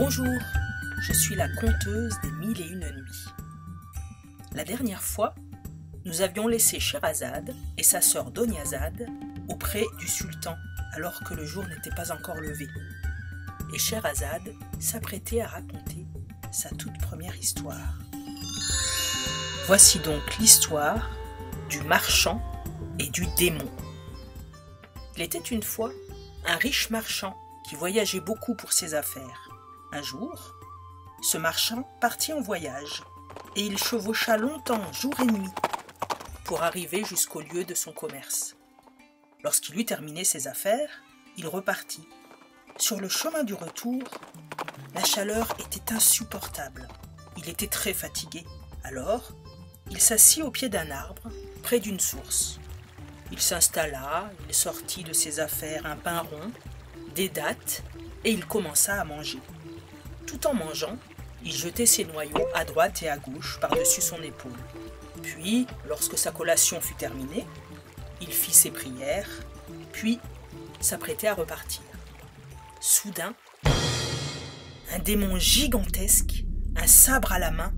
Bonjour, je suis la conteuse des 1001 nuits. La dernière fois, nous avions laissé Scheherazade et sa sœur Doniazade auprès du sultan alors que le jour n'était pas encore levé. Et Scheherazade s'apprêtait à raconter sa toute première histoire. Voici donc l'histoire du marchand et du démon. Il était une fois un riche marchand qui voyageait beaucoup pour ses affaires. Un jour, ce marchand partit en voyage et il chevaucha longtemps, jour et nuit, pour arriver jusqu'au lieu de son commerce. Lorsqu'il eut terminé ses affaires, il repartit. Sur le chemin du retour, la chaleur était insupportable. Il était très fatigué. Alors, il s'assit au pied d'un arbre, près d'une source. Il s'installa, il sortit de ses affaires un pain rond, des dattes, et il commença à manger. Tout en mangeant, il jetait ses noyaux à droite et à gauche par-dessus son épaule. Puis, lorsque sa collation fut terminée, il fit ses prières, puis s'apprêtait à repartir. Soudain, un démon gigantesque, un sabre à la main,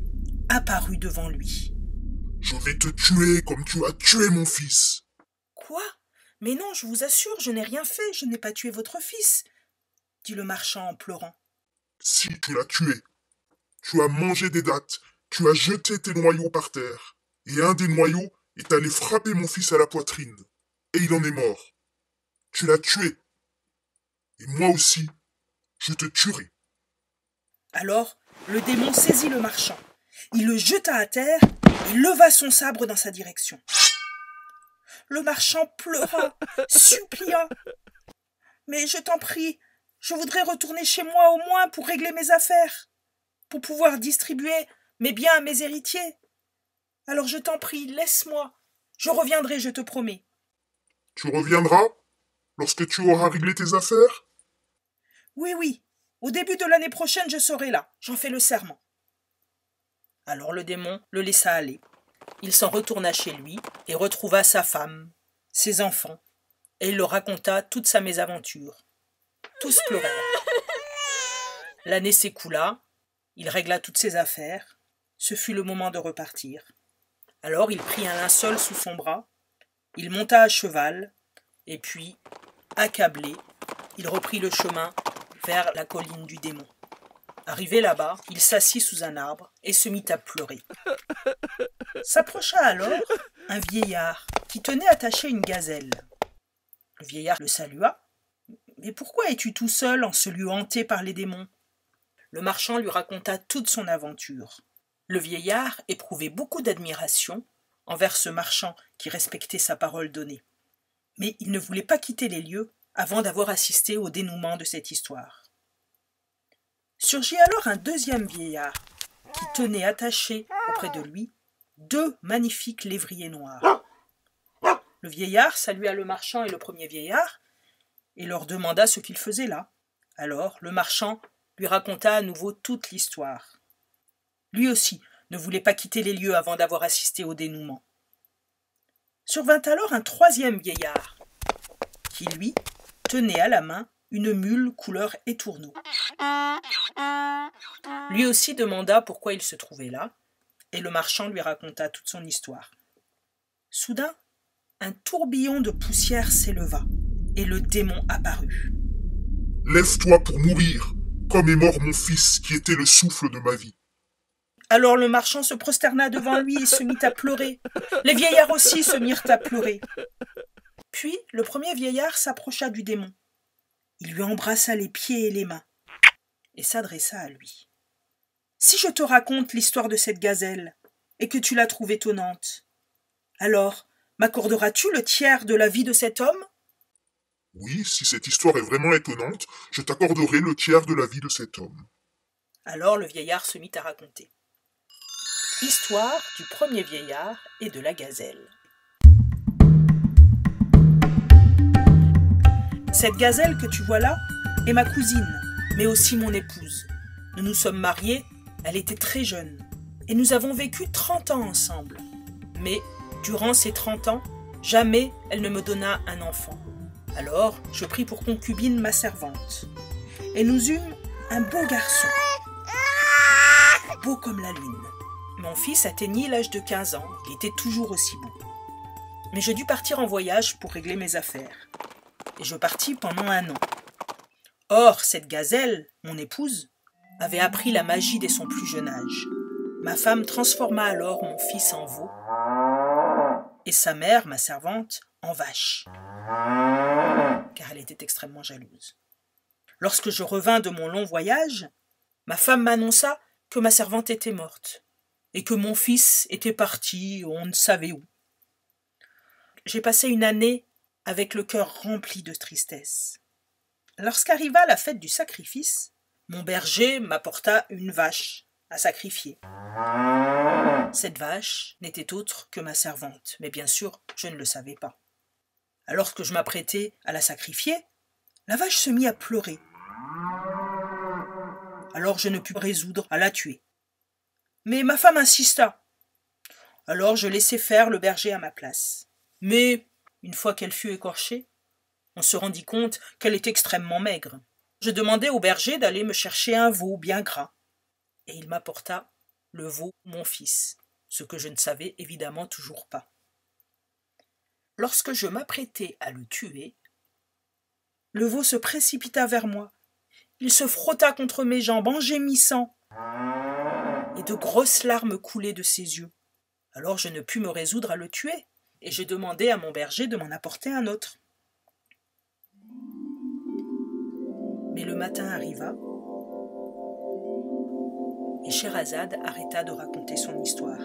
apparut devant lui. « Je vais te tuer comme tu as tué mon fils. »« Quoi ? Mais non, je vous assure, je n'ai rien fait, je n'ai pas tué votre fils, » dit le marchand en pleurant. « Si tu l'as tué, tu as mangé des dattes, tu as jeté tes noyaux par terre, et un des noyaux est allé frapper mon fils à la poitrine, et il en est mort. Tu l'as tué, et moi aussi, je te tuerai. » Alors, le démon saisit le marchand. Il le jeta à terre et leva son sabre dans sa direction. Le marchand pleura, supplia. « Mais je t'en prie, je voudrais retourner chez moi au moins pour régler mes affaires, pour pouvoir distribuer mes biens à mes héritiers. Alors je t'en prie, laisse-moi, je reviendrai, je te promets. »« Tu reviendras lorsque tu auras réglé tes affaires ? » ?»« Oui, au début de l'année prochaine je serai là, j'en fais le serment. » Alors le démon le laissa aller. Il s'en retourna chez lui et retrouva sa femme, ses enfants, et il leur raconta toute sa mésaventure. Tous pleurèrent. L'année s'écoula, il régla toutes ses affaires. Ce fut le moment de repartir. Alors il prit un linceul sous son bras, il monta à cheval, et puis, accablé, il reprit le chemin vers la colline du démon. Arrivé là-bas, il s'assit sous un arbre et se mit à pleurer. S'approcha alors un vieillard qui tenait attachée une gazelle. Le vieillard le salua. « Mais pourquoi es-tu tout seul en ce lieu hanté par les démons ?» Le marchand lui raconta toute son aventure. Le vieillard éprouvait beaucoup d'admiration envers ce marchand qui respectait sa parole donnée. Mais il ne voulait pas quitter les lieux avant d'avoir assisté au dénouement de cette histoire. Surgit alors un deuxième vieillard qui tenait attachés auprès de lui 2 magnifiques lévriers noirs. Le vieillard salua le marchand et le premier vieillard et leur demanda ce qu'ils faisaient là. Alors le marchand lui raconta à nouveau toute l'histoire. Lui aussi ne voulait pas quitter les lieux avant d'avoir assisté au dénouement. Survint alors un troisième vieillard qui, lui, tenait à la main une mule couleur étourneau. Lui aussi demanda pourquoi il se trouvait là, et le marchand lui raconta toute son histoire. Soudain, un tourbillon de poussière s'éleva, et le démon apparut. « Lève-toi pour mourir, comme est mort mon fils qui était le souffle de ma vie. » Alors le marchand se prosterna devant lui et se mit à pleurer. Les vieillards aussi se mirent à pleurer. Puis le premier vieillard s'approcha du démon. Il lui embrassa les pieds et les mains et s'adressa à lui. « Si je te raconte l'histoire de cette gazelle et que tu la trouves étonnante, alors m'accorderas-tu le tiers de la vie de cet homme ?»« Oui, si cette histoire est vraiment étonnante, je t'accorderai le tiers de la vie de cet homme. » Alors le vieillard se mit à raconter. Histoire du premier vieillard et de la gazelle. Cette gazelle que tu vois là est ma cousine, mais aussi mon épouse. Nous nous sommes mariés, elle était très jeune, et nous avons vécu 30 ans ensemble. Mais, durant ces 30 ans, jamais elle ne me donna un enfant. Alors, je pris pour concubine ma servante. Et nous eûmes un beau garçon, beau comme la lune. Mon fils atteignit l'âge de 15 ans, il était toujours aussi beau. Mais je dus partir en voyage pour régler mes affaires. Et je partis pendant 1 an. Or, cette gazelle, mon épouse, avait appris la magie dès son plus jeune âge. Ma femme transforma alors mon fils en veau et sa mère, ma servante, en vache, car elle était extrêmement jalouse. Lorsque je revins de mon long voyage, ma femme m'annonça que ma servante était morte et que mon fils était parti on ne savait où. J'ai passé une année avec le cœur rempli de tristesse. Lorsqu'arriva la fête du sacrifice, mon berger m'apporta une vache à sacrifier. Cette vache n'était autre que ma servante, mais bien sûr, je ne le savais pas. Alors que je m'apprêtais à la sacrifier, la vache se mit à pleurer. Alors je ne pus résoudre à la tuer. Mais ma femme insista. Alors je laissai faire le berger à ma place. Mais, une fois qu'elle fut écorchée, on se rendit compte qu'elle était extrêmement maigre. Je demandai au berger d'aller me chercher un veau bien gras. Et il m'apporta le veau, mon fils, ce que je ne savais évidemment toujours pas. Lorsque je m'apprêtais à le tuer, le veau se précipita vers moi. Il se frotta contre mes jambes en gémissant, et de grosses larmes coulaient de ses yeux. Alors je ne pus me résoudre à le tuer, et je demandai à mon berger de m'en apporter un autre. Mais le matin arriva, et Scheherazade arrêta de raconter son histoire.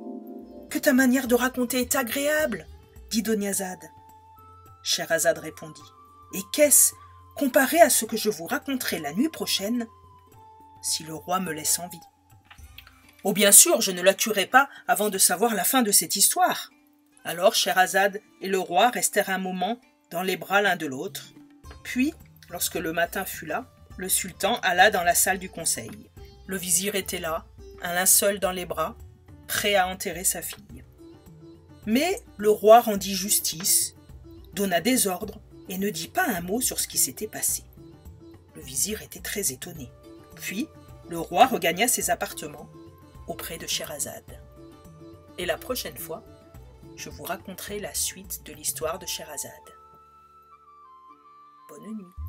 « Que ta manière de raconter est agréable !» dit Dunyazad. Scheherazade répondit. « Et qu'est-ce, comparé à ce que je vous raconterai la nuit prochaine, si le roi me laisse en vie ?» Oh bien sûr, je ne la tuerai pas avant de savoir la fin de cette histoire. Alors Scheherazade et le roi restèrent un moment dans les bras l'un de l'autre. Puis, lorsque le matin fut là, le sultan alla dans la salle du conseil. Le vizir était là, un linceul dans les bras, prêt à enterrer sa fille. Mais le roi rendit justice, donna des ordres et ne dit pas un mot sur ce qui s'était passé. Le vizir était très étonné. Puis, le roi regagna ses appartements auprès de Scheherazade. Et la prochaine fois, je vous raconterai la suite de l'histoire de Scheherazade. Bonne nuit.